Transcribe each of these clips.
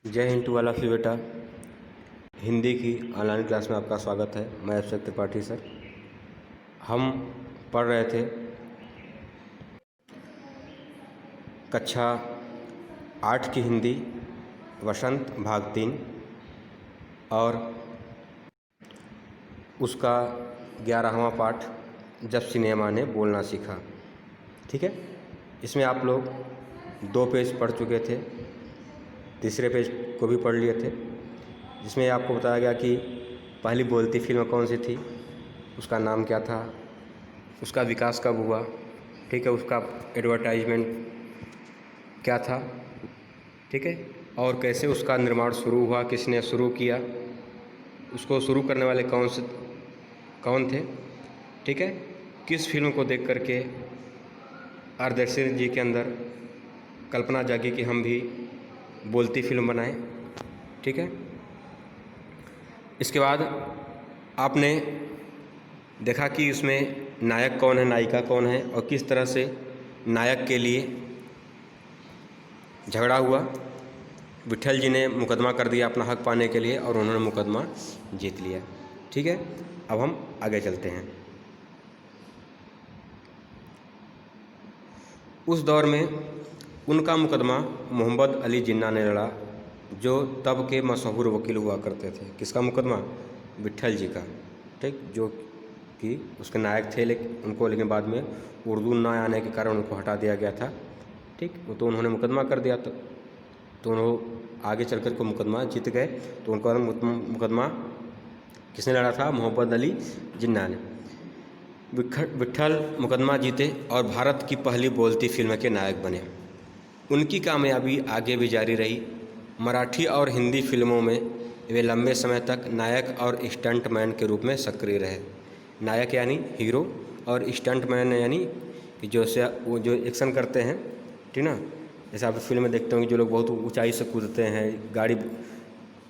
जय Hind to all of you बेटा। हिंदी की ऑनलाइन क्लास में आपका स्वागत है। मैं अक्षय त्रिपाठी सर। हम पढ़ रहे थे कक्षा 8 की हिंदी वसंत भाग 3 और उसका 11वां पाठ जब सिनेमा ने बोलना सीखा। ठीक है, इसमें आप लोग 2 पेज पढ़ चुके थे, तीसरे पेज को भी पढ़ लिए थे, जिसमें आपको बताया गया कि पहली बोलती फिल्म कौन सी थी, उसका नाम क्या था, उसका विकास कब हुआ, ठीक है, उसका एडवर्टाइजमेंट क्या था, ठीक है, और कैसे उसका निर्माण शुरू हुआ, किसने शुरू किया, उसको शुरू करने वाले कौन थे, ठीक है, किस फिल्म को देख करके आरदर्शन जी के अंदर कल्पना जागी कि हम भी बोलती फिल्म बनाएं। ठीक है, इसके बाद आपने देखा कि उसमें नायक कौन है, नायिका कौन है और किस तरह से नायक के लिए झगड़ा हुआ। विट्ठल जी ने मुकदमा कर दिया अपना हक पाने के लिए और उन्होंने मुकदमा जीत लिया। ठीक है, अब हम आगे चलते हैं। उस दौर में उनका मुकदमा मोहम्मद अली जिन्ना ने लड़ा, जो तब के मशहूर वकील हुआ करते थे। किसका मुकदमा? विट्ठल जी का। ठीक, जो कि उसके नायक थे, लेकिन बाद में उर्दू ना आने के कारण उनको हटा दिया गया था। ठीक, वो तो उन्होंने मुकदमा कर दिया, तो उन्होंने आगे चल कर को मुकदमा जीत गए। तो उनका मुकदमा किसने लड़ा था? मोहम्मद अली जिन्ना ने। विट्ठल मुकदमा जीते और भारत की पहली बोलती फिल्म के नायक बने। उनकी कामयाबी आगे भी जारी रही। मराठी और हिंदी फिल्मों में वे लंबे समय तक नायक और स्टंटमैन के रूप में सक्रिय रहे। नायक यानी हीरो और स्टंटमैन यानी कि वो जो एक्शन करते हैं, ठीक ना, जैसे आप फिल्म में देखते होंगे जो लोग बहुत ऊंचाई से कूदते हैं, गाड़ी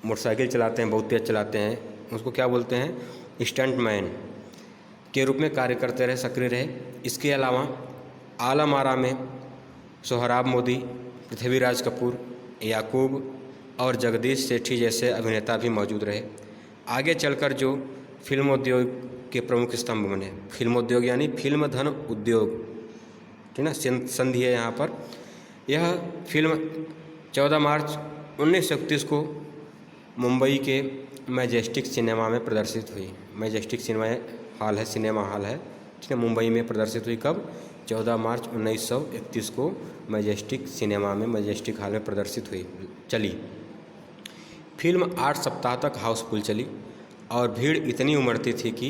मोटरसाइकिल चलाते हैं, बहुत तेज़ चलाते हैं, उसको क्या बोलते हैं? स्टंटमैन के रूप में कार्य करते रहे, सक्रिय रहे। इसके अलावा आलम आरा में सोहराब मोदी, पृथ्वीराज कपूर, याकूब और जगदीश सेठी जैसे अभिनेता भी मौजूद रहे। आगे चलकर जो फिल्म उद्योग के प्रमुख स्तंभ बने। फिल्म उद्योग यानी फिल्म धन उद्योग, ठीक ना, संधि है यहाँ पर। यह फिल्म 14 मार्च 1931 को मुंबई के मैजेस्टिक सिनेमा में प्रदर्शित हुई। मैजेस्टिक सिनेमा हॉल है, ठीक है, मुंबई में प्रदर्शित हुई। कब? 14 मार्च 1931 को मैजेस्टिक सिनेमा में, मैजेस्टिक हॉल में प्रदर्शित हुई, चली। फिल्म 8 सप्ताह तक हाउसफुल चली और भीड़ इतनी उमड़ती थी कि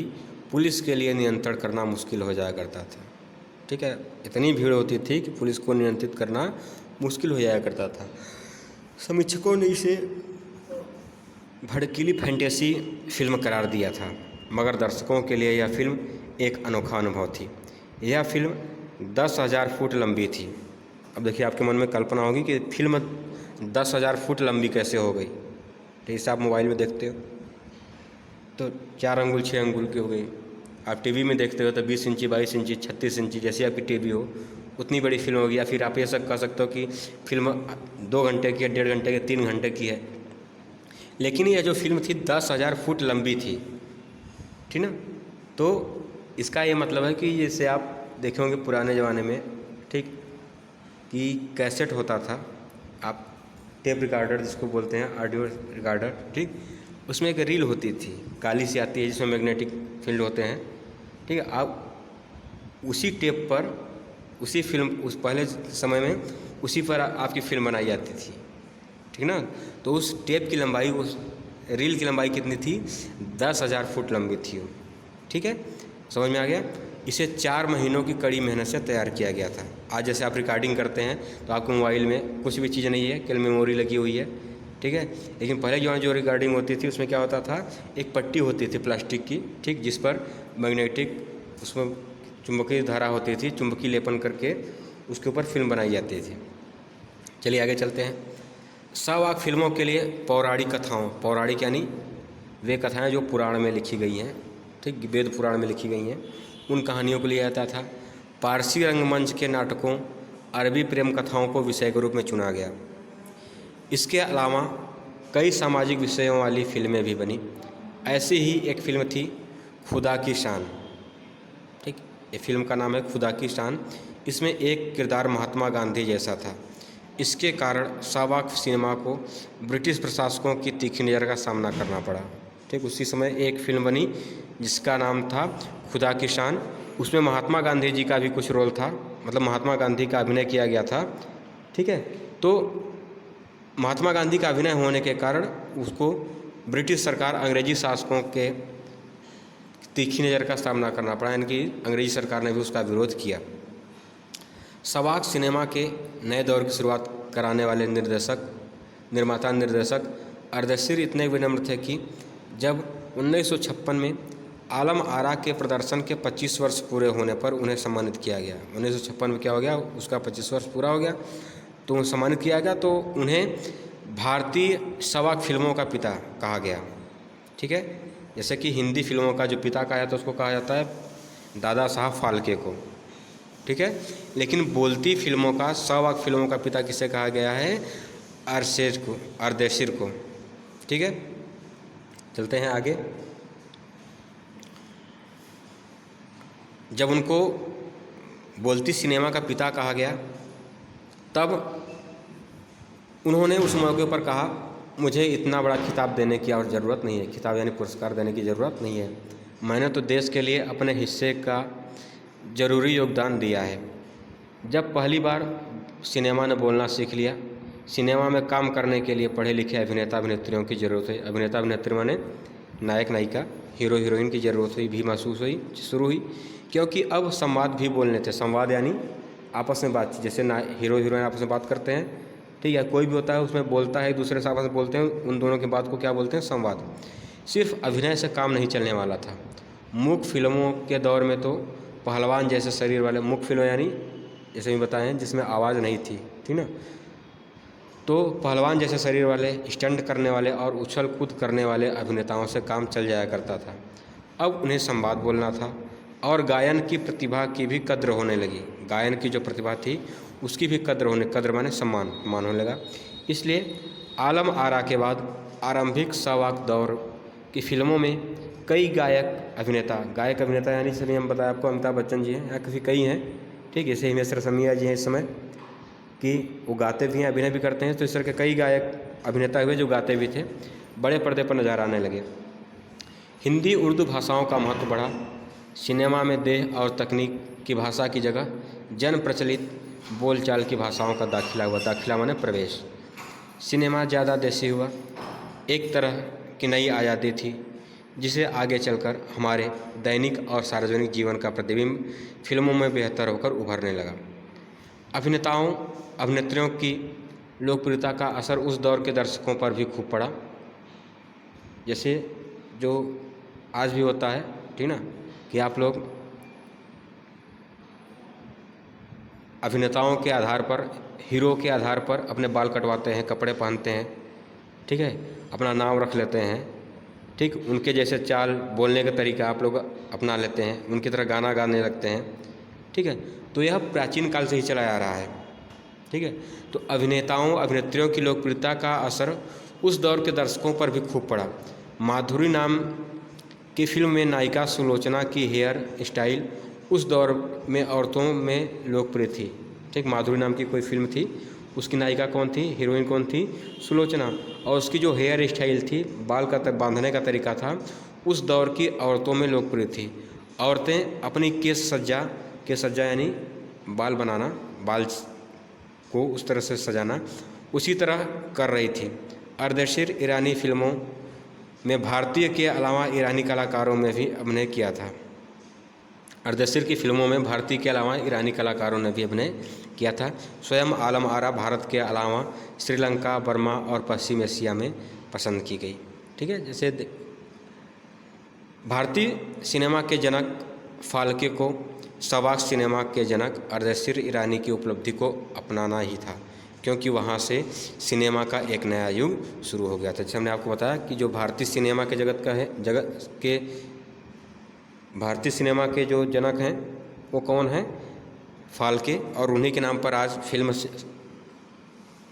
पुलिस के लिए नियंत्रण करना मुश्किल हो जाया करता था। ठीक है, इतनी भीड़ होती थी कि पुलिस को नियंत्रित करना मुश्किल हो जाया करता था। समीक्षकों ने इसे भड़कीली फैंटेसी फिल्म करार दिया था, मगर दर्शकों के लिए यह फिल्म एक अनोखा अनुभव थी। यह फिल्म 10,000 फुट लंबी थी। अब देखिए, आपके मन में कल्पना होगी कि फिल्म 10,000 फुट लंबी कैसे हो गई। तो इसे आप मोबाइल में देखते हो तो 4 अंगुल 6 अंगुल की हो गई। आप टीवी में देखते हो तो 20 इंची 22 इंची 36 इंची जैसी आपकी टीवी हो उतनी बड़ी फिल्म होगी। या फिर आप ये सब कह सकते हो कि फिल्म 2 घंटे की है, 1.5 घंटे की, 3 घंटे की है। लेकिन यह जो फिल्म थी 10,000 फुट लंबी थी, ठीक ना। तो इसका ये मतलब है कि जैसे आप देखे होंगे पुराने ज़माने में, ठीक, कि कैसेट होता था, आप टेप रिकॉर्डर जिसको बोलते हैं, ऑडियो रिकॉर्डर, ठीक, उसमें एक रील होती थी, काली सी आती है, जिसमें मैग्नेटिक फील्ड होते हैं, ठीक है। आप उसी टेप पर, उसी फिल्म, उस पहले समय में उसी पर आपकी फिल्म बनाई जाती थी, ठीक ना। तो उस टेप की लंबाई, उस रील की लंबाई कितनी थी? 10,000 फुट लंबी थी वो, ठीक है, समझ में आ गया। इसे 4 महीनों की कड़ी मेहनत से तैयार किया गया था। आज जैसे आप रिकॉर्डिंग करते हैं तो आपके मोबाइल में कुछ भी चीज़ नहीं है, केवल मेमोरी लगी हुई है, ठीक है। लेकिन पहले जो रिकॉर्डिंग होती थी उसमें क्या होता था? एक पट्टी होती थी प्लास्टिक की, ठीक, जिस पर मैग्नेटिक, उसमें चुंबकीय धारा होती थी, चुंबकीय लेपन करके उसके ऊपर फिल्म बनाई जाती थी। चलिए आगे चलते हैं। सवाक फिल्मों के लिए पौराणिक कथाओं, पौराणिक यानी वे कथाएँ जो पुराण में लिखी गई हैं, ठीक, वेद पुराण में लिखी गई हैं, उन कहानियों को लिया जाता था। पारसी रंगमंच के नाटकों, अरबी प्रेम कथाओं को विषय के रूप में चुना गया। इसके अलावा कई सामाजिक विषयों वाली फिल्में भी बनी। ऐसी ही एक फिल्म थी खुदा की शान। ठीक, ये फिल्म का नाम है खुदा की शान। इसमें एक किरदार महात्मा गांधी जैसा था। इसके कारण सावाक सिनेमा को ब्रिटिश प्रशासकों की तीखी नज़र का सामना करना पड़ा। ठीक, उसी समय एक फिल्म बनी जिसका नाम था खुदा की शान। उसमें महात्मा गांधी जी का भी कुछ रोल था, मतलब महात्मा गांधी का अभिनय किया गया था। ठीक है, तो महात्मा गांधी का अभिनय होने के कारण उसको ब्रिटिश सरकार, अंग्रेजी शासकों के तीखी नज़र का सामना करना पड़ा, यानी कि अंग्रेजी सरकार ने भी उसका विरोध किया। सावाक सिनेमा के नए दौर की शुरुआत कराने वाले निर्माता निर्देशक अर्देशीर इतने विनम्र थे कि जब 1956 में आलम आरा के प्रदर्शन के 25 वर्ष पूरे होने पर उन्हें सम्मानित किया गया। 1956 में क्या हो गया, उसका 25 वर्ष पूरा हो गया तो उन्हें सम्मानित किया गया, तो उन्हें भारतीय सावाक फिल्मों का पिता कहा गया। ठीक है, जैसे कि हिंदी फिल्मों का जो पिता कहा जाता है उसको कहा जाता है दादा साहब फाल्के को। ठीक है, लेकिन बोलती फिल्मों का, सावाक फिल्मों का पिता किसे कहा गया है, अर्देशीर को। ठीक है, चलते हैं आगे। जब उनको बोलती सिनेमा का पिता कहा गया तब उन्होंने उस मौके पर कहा, मुझे इतना बड़ा खिताब देने की और ज़रूरत नहीं है, खिताब यानी पुरस्कार देने की ज़रूरत नहीं है। मैंने तो देश के लिए अपने हिस्से का ज़रूरी योगदान दिया है। जब पहली बार सिनेमा ने बोलना सीख लिया, सिनेमा में काम करने के लिए पढ़े लिखे अभिनेता अभिनेत्रियों की ज़रूरत है। अभिनेता अभिनेत्री माने नायक नायिका, हीरो हीरोइन की ज़रूरत हुई, भी महसूस हुई, शुरू हुई, क्योंकि अब संवाद भी बोलने थे। संवाद यानी आपस में बातचीत, जैसे हीरो हीरोइन आपस में बात करते हैं, ठीक है, कोई भी होता है उसमें बोलता है, एक दूसरे से आपस में बोलते हैं, उन दोनों की बात को क्या बोलते हैं, संवाद। सिर्फ अभिनय से काम नहीं चलने वाला था। मूक फिल्मों के दौर में तो पहलवान जैसे शरीर वाले, मूक फिल्म यानी जैसे भी बताएं जिसमें आवाज़ नहीं थी, ठीक ना, तो पहलवान जैसे शरीर वाले, स्टंट करने वाले और उछल कूद करने वाले अभिनेताओं से काम चल जाया करता था। अब उन्हें संवाद बोलना था और गायन की प्रतिभा की भी कद्र होने लगी। गायन की जो प्रतिभा थी उसकी भी कद्र माने सम्मान होने लगा। इसलिए आलम आरा के बाद आरंभिक सावाक दौर की फिल्मों में कई गायक अभिनेता यानी जैसे हम बताया आपको, अमिताभ बच्चन जी हैं या किसी कई हैं, ठीक, जैसे हिमेश रेशमिया जी हैं इस समय कि वो गाते भी हैं, अभिनय भी करते हैं। तो इस तरह के कई गायक अभिनेता हुए जो गाते भी थे, बड़े पर्दे पर नजर आने लगे। हिंदी उर्दू भाषाओं का महत्व बढ़ा। सिनेमा में देह और तकनीक की भाषा की जगह जन प्रचलित बोलचाल की भाषाओं का दाखिला हुआ। दाखिला माने प्रवेश। सिनेमा ज़्यादा देसी हुआ। एक तरह की नई आज़ादी थी जिसे आगे चलकर हमारे दैनिक और सार्वजनिक जीवन का प्रतिबिंब फिल्मों में बेहतर होकर उभरने लगा। अभिनेताओं अभिनेत्रियों की लोकप्रियता का असर उस दौर के दर्शकों पर भी खूब पड़ा, जैसे जो आज भी होता है, ठीक ना, कि आप लोग अभिनेताओं के आधार पर, हीरो के आधार पर अपने बाल कटवाते हैं, कपड़े पहनते हैं, ठीक है, अपना नाम रख लेते हैं, ठीक, उनके जैसे चाल बोलने का तरीका आप लोग अपना लेते हैं, उनकी तरह गाना गाने लगते हैं, ठीक है। तो यह प्राचीन काल से ही चला आ रहा है, ठीक है। तो अभिनेताओं अभिनेत्रियों की लोकप्रियता का असर उस दौर के दर्शकों पर भी खूब पड़ा। माधुरी नाम की फिल्म में नायिका सुलोचना की हेयर स्टाइल उस दौर में औरतों में लोकप्रिय थी, ठीक। माधुरी नाम की कोई फिल्म थी, उसकी नायिका कौन थी, हीरोइन कौन थी, सुलोचना, और उसकी जो हेयर स्टाइल थी, बाल का बांधने का तरीका था, उस दौर की औरतों में लोकप्रिय थी। औरतें अपनी केस सज्जा यानी बाल बनाना, बाल को उस तरह से सजाना उसी तरह कर रही थी। अर्देशीर ईरानी फिल्मों में भारतीय के अलावा ईरानी कलाकारों में भी अभिनय किया था। अर्देशीर की फिल्मों में भारतीय के अलावा ईरानी कलाकारों ने भी अभिनय किया था। स्वयं आलम आरा भारत के अलावा श्रीलंका, बर्मा और पश्चिम एशिया में पसंद की गई, ठीक है। जैसे भारतीय सिनेमा के जनक फाल्के को सावाक सिनेमा के जनक अर्देशीर ईरानी की उपलब्धि को अपनाना ही था, क्योंकि वहाँ से सिनेमा का एक नया युग शुरू हो गया था। जैसे हमने आपको बताया कि जो भारतीय सिनेमा के भारतीय सिनेमा के जो जनक हैं वो कौन हैं, फाल्के, और उन्हीं के नाम पर आज फिल्म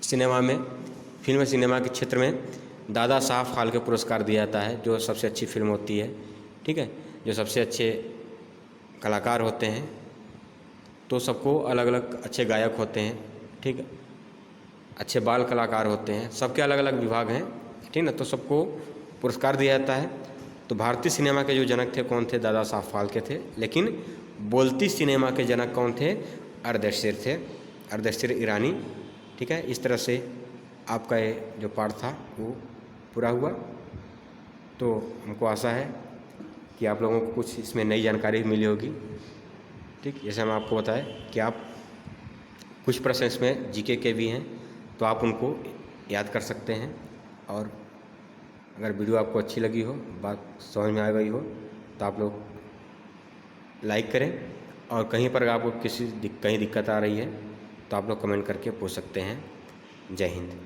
सिनेमा के क्षेत्र में दादा साहब फाल्के पुरस्कार दिया जाता है जो सबसे अच्छी फिल्म होती है, ठीक है, जो सबसे अच्छे कलाकार होते हैं, तो सबको अलग अलग अच्छे गायक होते हैं, ठीक है, अच्छे बाल कलाकार होते हैं, सबके अलग अलग विभाग हैं, ठीक ना, तो सबको पुरस्कार दिया जाता है। तो भारतीय सिनेमा के जो जनक थे कौन थे? दादा साहब फाल्के थे। लेकिन बोलती सिनेमा के जनक कौन थे? अर्देशीर थे, अर्देशीर ईरानी, ठीक है। इस तरह से आपका ये जो पाठ था वो पूरा हुआ। तो हमको आशा है कि आप लोगों को कुछ इसमें नई जानकारी मिली होगी, ठीक। जैसे हम आपको बताएं कि आप कुछ प्रश्न इसमें जीके के भी हैं, तो आप उनको याद कर सकते हैं। और अगर वीडियो आपको अच्छी लगी हो, बात समझ में आ गई हो, तो आप लोग लाइक करें। और कहीं पर आपको कहीं दिक्कत आ रही है तो आप लोग कमेंट करके पूछ सकते हैं। जय हिंद।